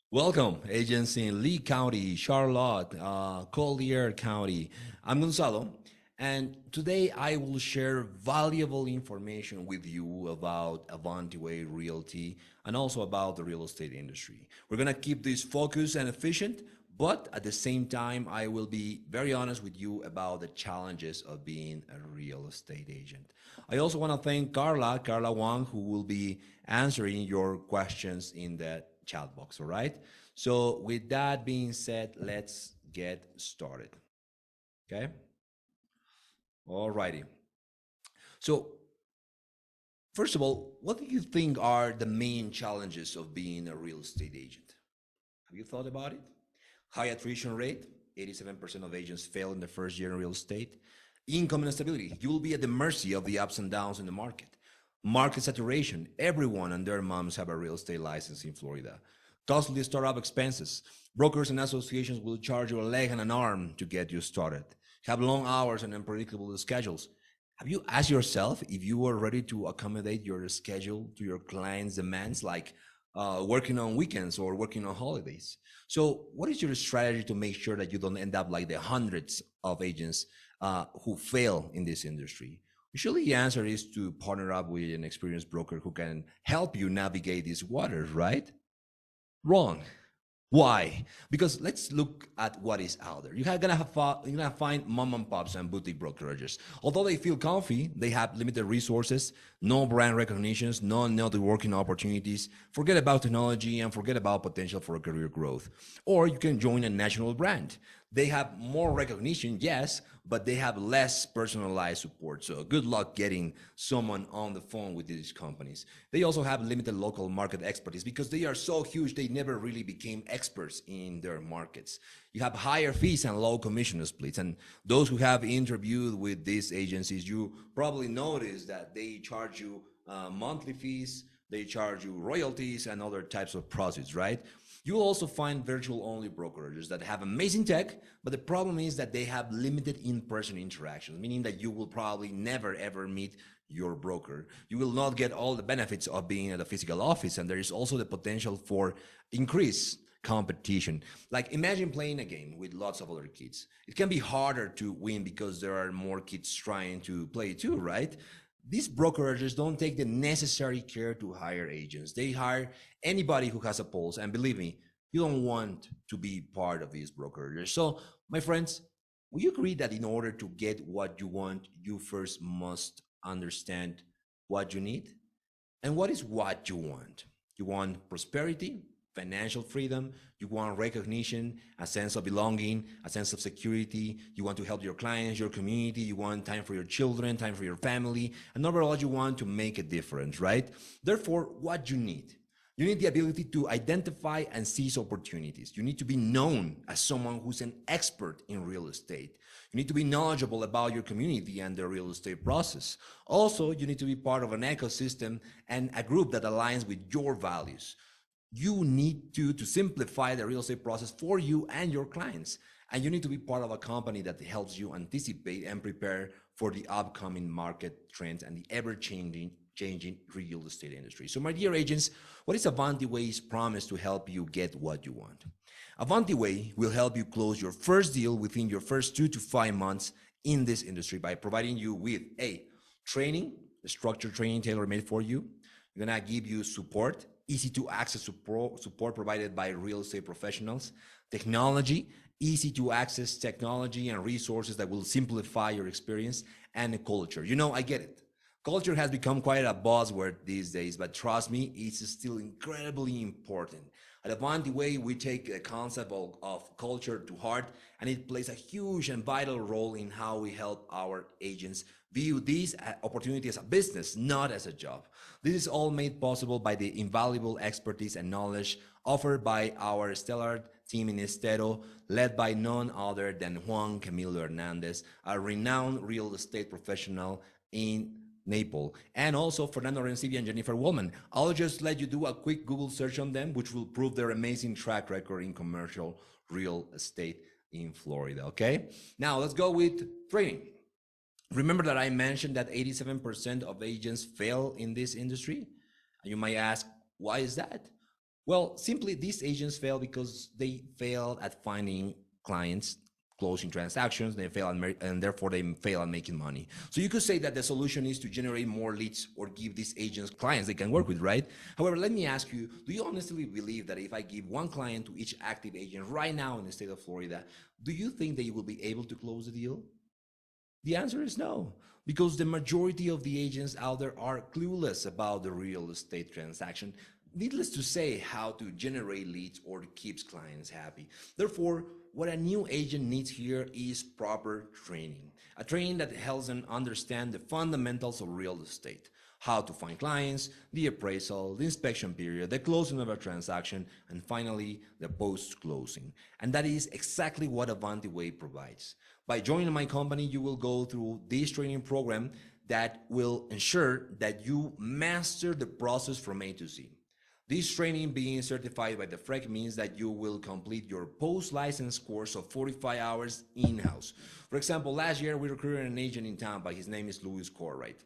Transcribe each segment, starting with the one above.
Welcome, agents in Lee County, Charlotte, Collier County. I'm Gonzalo, and today I will share valuable information with you about Avanti Realty and also about the real estate industry. We're gonna keep this focused and efficient, but at the same time, I will be very honest with you about the challenges of being a real estate agent. I also want to thank Carla Wang, who will be answering your questions in the chat box, all right? So with that being said, let's get started, okay? All righty. So first of all, what do you think are the main challenges of being a real estate agent? Have you thought about it? High attrition rate, 87% of agents fail in the first year in real estate. Income instability, you will be at the mercy of the ups and downs in the market. Market saturation, everyone and their moms have a real estate license in Florida. Costly startup expenses, brokers and associations will charge you a leg and an arm to get you started. Have long hours and unpredictable schedules. Have you asked yourself if you are ready to accommodate your schedule to your clients' demands, like working on weekends or working on holidays? So what is your strategy to make sure that you don't end up like the hundreds of agents who fail in this industry? Usually the answer is to partner up with an experienced broker who can help you navigate these waters, right? Wrong. Why? Because let's look at what is out there. You're gonna find mom and pops and boutique brokerages. Although they feel comfy, they have limited resources, no brand recognitions, no networking opportunities. Forget about technology and forget about potential for career growth. Or you can join a national brand. They have more recognition, yes, but they have less personalized support. So good luck getting someone on the phone with these companies. They also have limited local market expertise because they are so huge, they never really became experts in their markets. You have higher fees and low commission splits. And those who have interviewed with these agencies, you probably notice that they charge you monthly fees, they charge you royalties and other types of process, right? You'll also find virtual only brokerages that have amazing tech, but the problem is that they have limited in-person interactions, meaning that you will probably never ever meet your broker. You will not get all the benefits of being at a physical office, and there is also the potential for increased competition. Like imagine playing a game with lots of other kids. It can be harder to win because there are more kids trying to play too, right? These brokerages don't take the necessary care to hire agents. They hire anybody who has a pulse. And believe me, you don't want to be part of these brokerages. So, my friends, will you agree that in order to get what you want, you first must understand what you need? And what is what you want? You want prosperity, financial freedom, you want recognition, a sense of belonging, a sense of security, you want to help your clients, your community, you want time for your children, time for your family, and overall you want to make a difference, right? Therefore, what you need? You need the ability to identify and seize opportunities. You need to be known as someone who's an expert in real estate. You need to be knowledgeable about your community and the real estate process. Also, you need to be part of an ecosystem and a group that aligns with your values. You need to simplify the real estate process for you and your clients. And you need to be part of a company that helps you anticipate and prepare for the upcoming market trends and the ever-changing real estate industry. So my dear agents, what is Avanti Way's promise to help you get what you want? Avanti Way will help you close your first deal within your first 2 to 5 months in this industry by providing you with training, a structured training tailor-made for you. We're gonna give you support, easy to access support provided by real estate professionals, technology, easy to access technology and resources that will simplify your experience, and a culture. You know, I get it. Culture has become quite a buzzword these days, but trust me, it's still incredibly important. At Avanti Way, we take the concept of culture to heart, and it plays a huge and vital role in how we help our agents view this opportunity as a business, not as a job. This is all made possible by the invaluable expertise and knowledge offered by our stellar team in Estero, led by none other than Juan Camilo Hernandez, a renowned real estate professional in Naples, and also Fernando Rencibia and Jennifer Woolman. I'll just let you do a quick Google search on them, which will prove their amazing track record in commercial real estate in Florida, okay? Now, let's go with training. Remember that I mentioned that 87% of agents fail in this industry? And you might ask, why is that? Well, simply these agents fail because they failed at finding clients, closing transactions, they fail and therefore they fail at making money. So you could say that the solution is to generate more leads or give these agents clients they can work with, right? However, let me ask you, do you honestly believe that if I give one client to each active agent right now in the state of Florida, do you think they will be able to close the deal? The answer is no, because the majority of the agents out there are clueless about the real estate transaction. Needless to say, how to generate leads or keeps clients happy. Therefore, what a new agent needs here is proper training. A training that helps them understand the fundamentals of real estate, how to find clients, the appraisal, the inspection period, the closing of a transaction, and finally, the post-closing. And that is exactly what Avanti Way provides. By joining my company, you will go through this training program that will ensure that you master the process from A to Z. This training being certified by the FREC means that you will complete your post-license course of 45 hours in-house. For example, last year we recruited an agent in Tampa. His name is Louis Corright.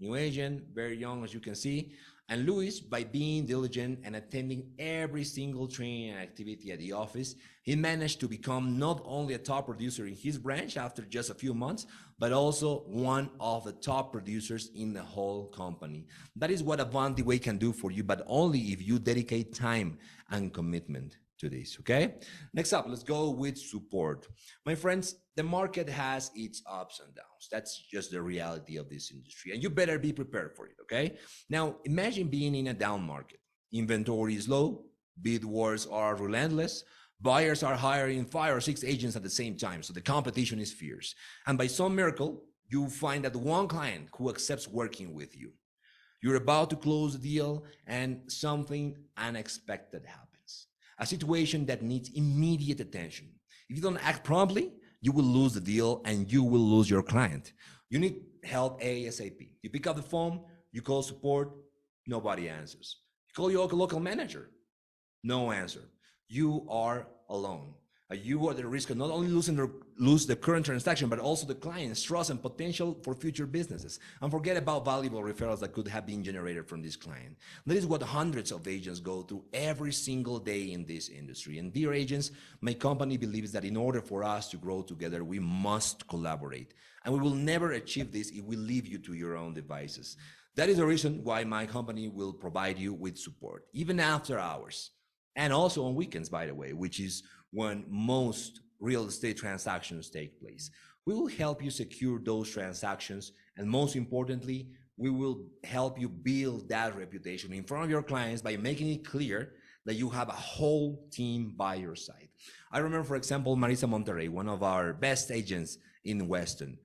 New agent, very young as you can see. And Louis, by being diligent and attending every single training and activity at the office, he managed to become not only a top producer in his branch after just a few months, but also one of the top producers in the whole company. That is what Avanti Way can do for you, but only if you dedicate time and commitment to this, okay? Next up, let's go with support. My friends, the market has its ups and downs. That's just the reality of this industry, and you better be prepared for it, okay? Now, imagine being in a down market. Inventory is low, bid wars are relentless, buyers are hiring 5 or 6 agents at the same time, so the competition is fierce. And by some miracle, you find that one client who accepts working with you. You're about to close the deal, and something unexpected happens. A situation that needs immediate attention. If you don't act promptly, you will lose the deal and you will lose your client. You need help ASAP. You pick up the phone, you call support, nobody answers. You call your local manager, no answer. You are alone. You are at the risk of not only lose the current transaction, but also the client's trust and potential for future businesses. And forget about valuable referrals that could have been generated from this client. That is what hundreds of agents go through every single day in this industry. And dear agents, my company believes that in order for us to grow together, we must collaborate. And we will never achieve this if we leave you to your own devices. That is the reason why my company will provide you with support, even after hours. And also on weekends, by the way, which is when most real estate transactions take place. We will help you secure those transactions, and most importantly, we will help you build that reputation in front of your clients by making it clear that you have a whole team by your side. I remember, for example, Marisa Monterrey, one of our best agents in Weston.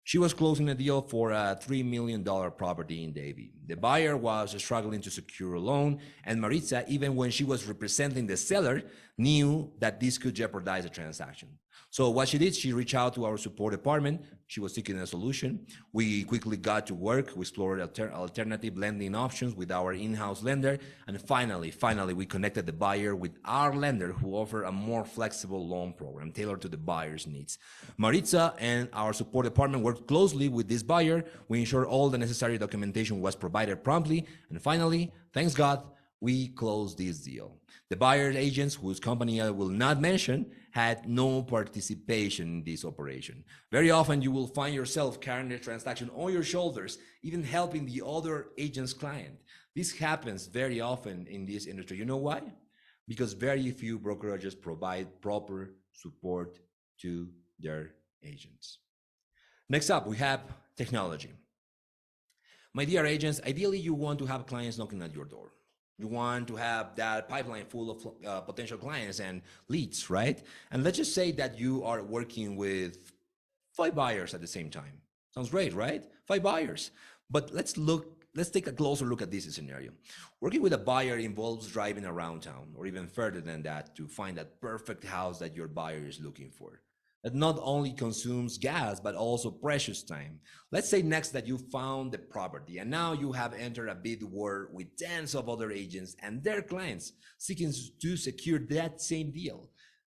She was closing a deal for a $3 million property in Davie. The buyer was struggling to secure a loan, and Maritza, even when she was representing the seller, knew that this could jeopardize the transaction. So what she did, she reached out to our support department. She was seeking a solution. We quickly got to work. We explored alternative lending options with our in-house lender. And finally, we connected the buyer with our lender, who offered a more flexible loan program tailored to the buyer's needs. Maritza and our support department worked closely with this buyer. We ensured all the necessary documentation was provided promptly. And finally, thanks God, we closed this deal. The buyer's agents, whose company I will not mention, had no participation in this operation. Very often you will find yourself carrying the transaction on your shoulders, even helping the other agent's client. This happens very often in this industry. You know why? Because very few brokerages provide proper support to their agents. Next up, we have technology. My dear agents, ideally you want to have clients knocking at your door. You want to have that pipeline full of potential clients and leads, right? And let's just say that you are working with 5 buyers at the same time. Sounds great, right? 5 buyers. But let's take a closer look at this scenario. Working with a buyer involves driving around town, or even further than that, to find that perfect house that your buyer is looking for. That not only consumes gas, but also precious time. Let's say next that you found the property and now you have entered a bid war with tens of other agents and their clients seeking to secure that same deal.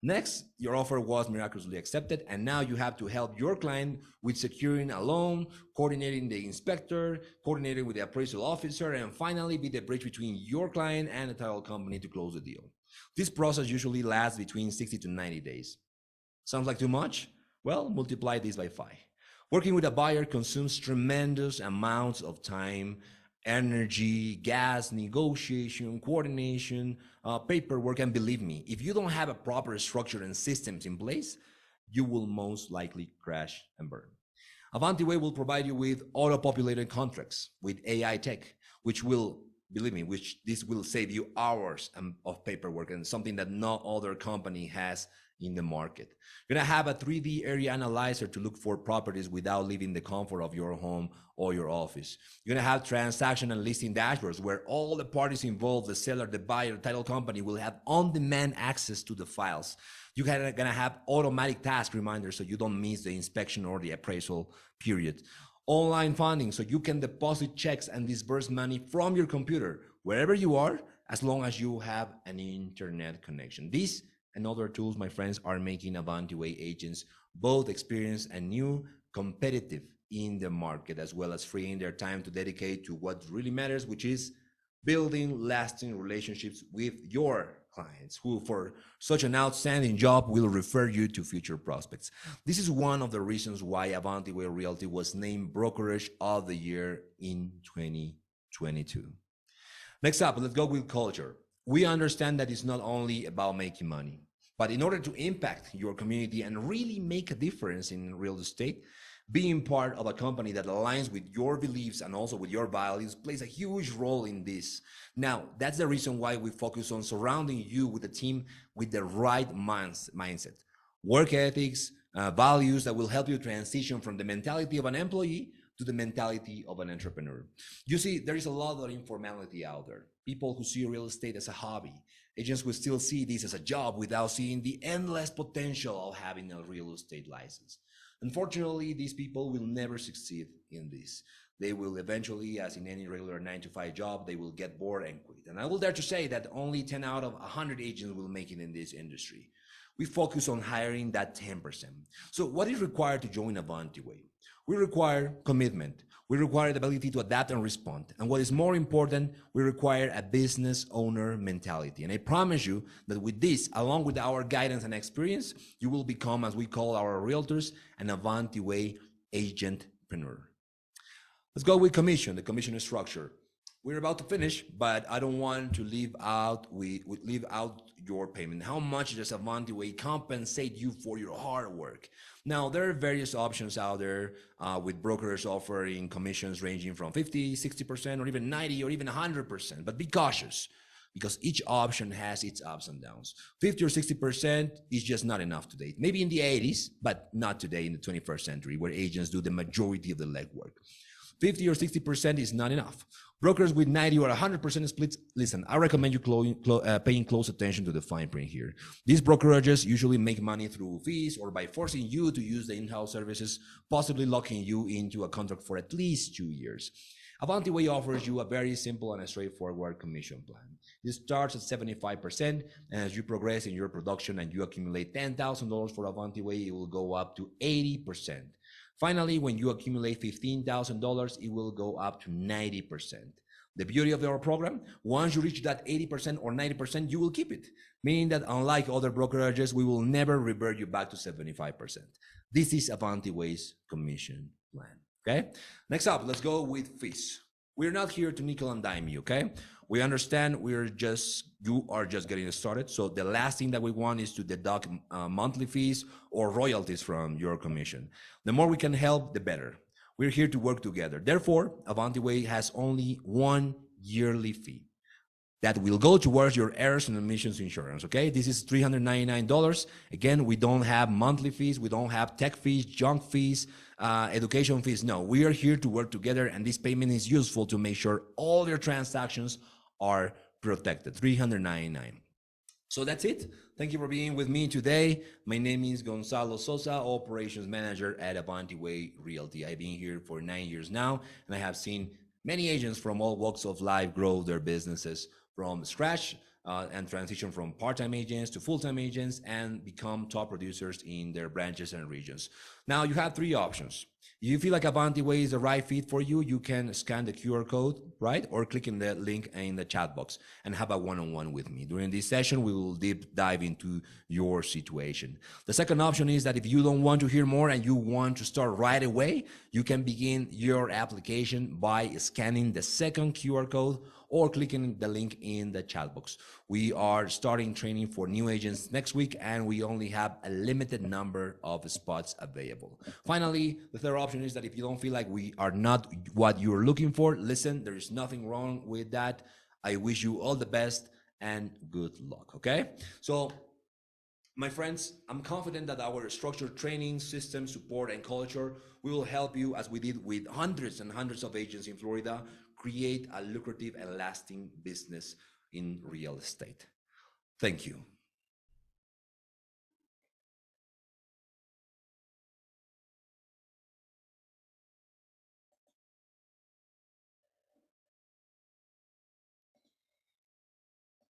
Next, your offer was miraculously accepted, and now you have to help your client with securing a loan, coordinating the inspector, coordinating with the appraisal officer, and finally be the bridge between your client and the title company to close the deal. This process usually lasts between 60 to 90 days. Sounds like too much? Well, multiply this by 5. Working with a buyer consumes tremendous amounts of time, energy, gas, negotiation, coordination, paperwork, and believe me, if you don't have a proper structure and systems in place, you will most likely crash and burn. Avanti Way will provide you with auto-populated contracts with AI tech, which will, believe me, which this will save you hours of paperwork and something that no other company has in the market. You're gonna have a 3D area analyzer to look for properties without leaving the comfort of your home or your office. You're gonna have transaction and listing dashboards where all the parties involved, the seller, the buyer, the title company, will have on-demand access to the files. You're gonna have automatic task reminders so you don't miss the inspection or the appraisal period. Online funding, so you can deposit checks and disburse money from your computer wherever you are, as long as you have an internet connection. These and other tools, my friends, are making Avanti Way agents both experienced and new, competitive in the market, as well as freeing their time to dedicate to what really matters, which is building lasting relationships with your clients, who for such an outstanding job will refer you to future prospects. This is one of the reasons why Avanti Way Realty was named Brokerage of the Year in 2022. Next up, let's go with culture. We understand that it's not only about making money, but in order to impact your community and really make a difference in real estate, being part of a company that aligns with your beliefs and also with your values plays a huge role in this. Now, that's the reason why we focus on surrounding you with a team with the right mindset, work ethics, values that will help you transition from the mentality of an employee to the mentality of an entrepreneur. You see, there is a lot of informality out there. People who see real estate as a hobby. Agents who still see this as a job without seeing the endless potential of having a real estate license. Unfortunately, these people will never succeed in this. They will eventually, as in any regular 9-to-5 job, they will get bored and quit. And I will dare to say that only 10 out of 100 agents will make it in this industry. We focus on hiring that 10%. So what is required to join Avanti Way? We require commitment. We require the ability to adapt and respond. And what is more important, we require a business owner mentality. And I promise you that with this, along with our guidance and experience, you will become, as we call our realtors, an Avanti Way agentpreneur. Let's go with commission, the commission structure. We're about to finish, but I don't want to leave out your payment. How much does Avanti Way compensate you for your hard work? Now, there are various options out there with brokers offering commissions ranging from 50, 60%, or even 90, or even 100%. But be cautious, because each option has its ups and downs. 50 or 60% is just not enough today. Maybe in the 80s, but not today in the 21st century, where agents do the majority of the legwork. 50 or 60% is not enough. Brokers with 90 or 100% splits, listen, I recommend you paying close attention to the fine print here. These brokerages usually make money through fees or by forcing you to use the in-house services, possibly locking you into a contract for at least 2 years. Avanti Way offers you a very simple and a straightforward commission plan. It starts at 75%, and as you progress in your production and you accumulate $10,000 for Avanti Way, it will go up to 80%. Finally, when you accumulate $15,000, it will go up to 90%. The beauty of our program, once you reach that 80% or 90%, you will keep it, meaning that unlike other brokerages, we will never revert you back to 75%. This is Avanti Way's commission plan, okay? Next up, let's go with fees. We're not here to nickel and dime you, okay? We understand you are just getting started. So the last thing that we want is to deduct monthly fees or royalties from your commission. The more we can help, the better. We're here to work together. Therefore, Avanti Way has only one yearly fee that will go towards your errors and omissions insurance, okay? This is $399. Again, we don't have monthly fees. We don't have tech fees, junk fees, education fees. No, we are here to work together, and this payment is useful to make sure all your transactions are protected. $399. So that's it. Thank you for being with me today. My name is Gonzalo Sosa, Operations Manager at Avanti Way Realty. I've been here for 9 years now, and I have seen many agents from all walks of life grow their businesses from scratch and transition from part-time agents to full-time agents and become top producers in their branches and regions. Now you have three options. You feel like Avanti Way is the right fit for you, you can scan the QR code, right? Or click in the link in the chat box and have a one-on-one with me. During this session, we will deep dive into your situation. The second option is that if you don't want to hear more and you want to start right away, you can begin your application by scanning the second QR code or clicking the link in the chat box. We are starting training for new agents next week, and we only have a limited number of spots available. Finally, the third option is that if you don't feel like we are not what you're looking for, listen, there is nothing wrong with that. I wish you all the best and good luck, okay? So, my friends, I'm confident that our structured training, system, support, and culture will help you, as we did with hundreds and hundreds of agents in Florida, create a lucrative and lasting business in real estate. Thank you.